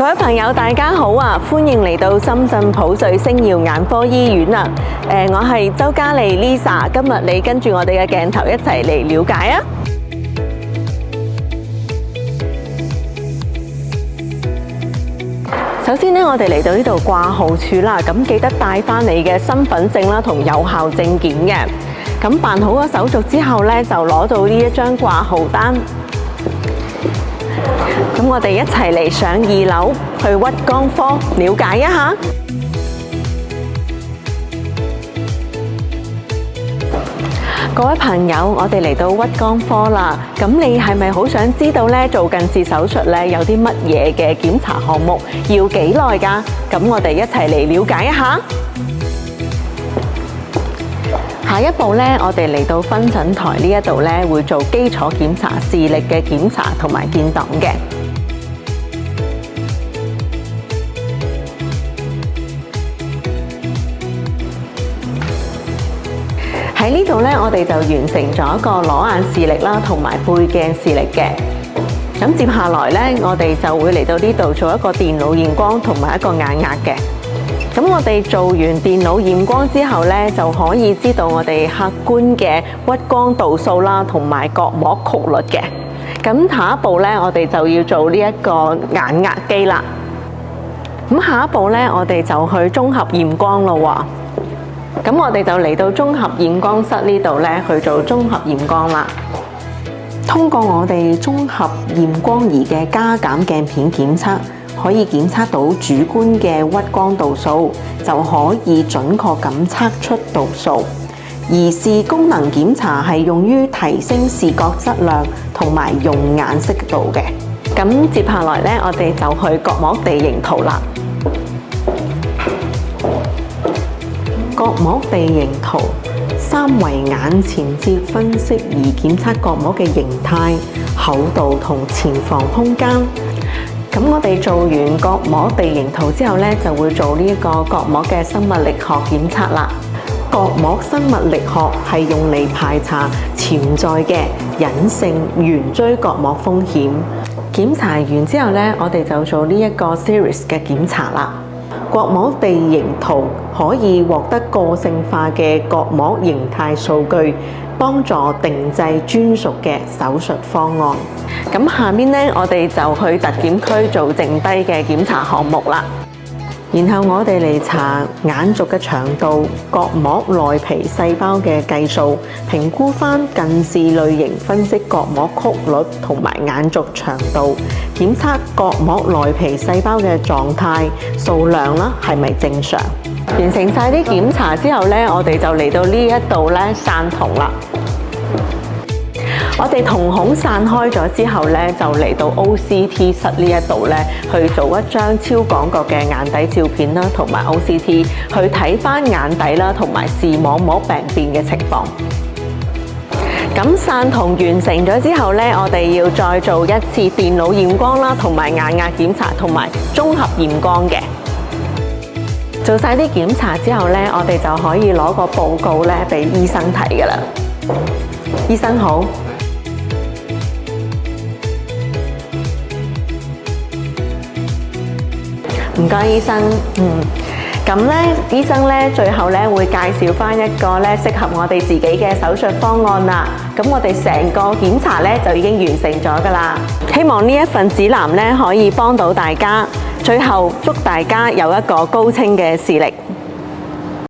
各位朋友，大家好啊！歡迎嚟到深圳普瑞星耀眼科醫院啊！我係周嘉莉 Lisa， 今日你跟住我哋嘅鏡頭一齊嚟了解啊！首先呢，我哋嚟到呢度掛號處啦，咁記得帶翻你嘅身份證啦同有效證件嘅。咁辦好咗手續之後呢，就攞到呢一張掛號單。咁我哋一齊嚟上2樓去屈光科了解一下。各位朋友，我哋嚟到屈光科啦。咁你係咪好想知道呢做近視手術呢有啲乜嘢嘅檢查項目，要幾耐㗎？咁我哋一齊嚟了解一下。下一步呢，我哋嚟到分診台呢一度呢，會做基礎檢查、視力嘅檢查同埋建檔嘅。喺呢度呢，我哋就完成咗一個裸眼視力啦，同埋背鏡視力嘅。咁接下來呢，我哋就會嚟到呢度做一個電腦驗光同埋一個眼壓嘅。咁我哋做完電腦驗光之後呢，就可以知道我哋客觀嘅屈光度數啦，同埋角膜曲率嘅。咁下一步呢，我哋就要做呢一個眼壓機啦。咁下一步呢，我哋就去綜合驗光咯喎。咁我哋就嚟到綜合驗光室呢度呢，去做綜合驗光啦。通過我哋綜合驗光儀嘅加減鏡片檢測，可以檢測到主觀嘅屈光度數，就可以準確咁測出度數。而視功能檢查係用於提升視覺質量同埋用眼識度嘅。咁接下來呢，我哋就去角膜地形圖啦。角膜地形圖3維眼前接分析儀檢測角膜嘅形態、厚度同前房空間。咁我哋做完角膜地形圖之後呢，就會做呢一個角膜嘅生物力學檢測啦。角膜生物力學係用嚟排查潛在嘅隱性圓錐角膜風險。檢查完之後呢，我哋就做呢一個 series 嘅檢查啦。角膜地形圖可以獲得個性化嘅角膜形態數據，幫助定製專屬嘅手術方案。咁下面呢，我哋就去特檢區做剩低嘅檢查項目啦。然後我哋嚟查眼軸嘅長度、角膜內皮細胞嘅計數，評估返近視類型，分析角膜曲率同埋眼軸長度，檢測角膜內皮細胞嘅狀態、數量啦，係咪正常？完成晒啲檢查之後呢，我哋就嚟到呢一度呢散瞳啦。我哋瞳孔散開咗之後呢，就嚟到 OCT 室呢一度呢，去做一張超廣角嘅眼底照片啦，同埋 OCT 去睇返眼底啦，同埋視網膜病變嘅情況。咁散瞳完成咗之後呢，我哋要再做一次電腦驗光啦，同埋眼壓檢查，同埋綜合驗光嘅。做晒啲檢查之後呢，我哋就可以攞個報告呢俾醫生睇㗎啦。醫生好。唔該，醫生。咁咧，醫生咧最後咧會介紹翻一個咧適合我哋自己嘅手術方案啦。咁我哋成個檢查咧就已經完成咗㗎啦。希望呢一份指南咧可以幫到大家。最後祝大家有一個高清嘅視力。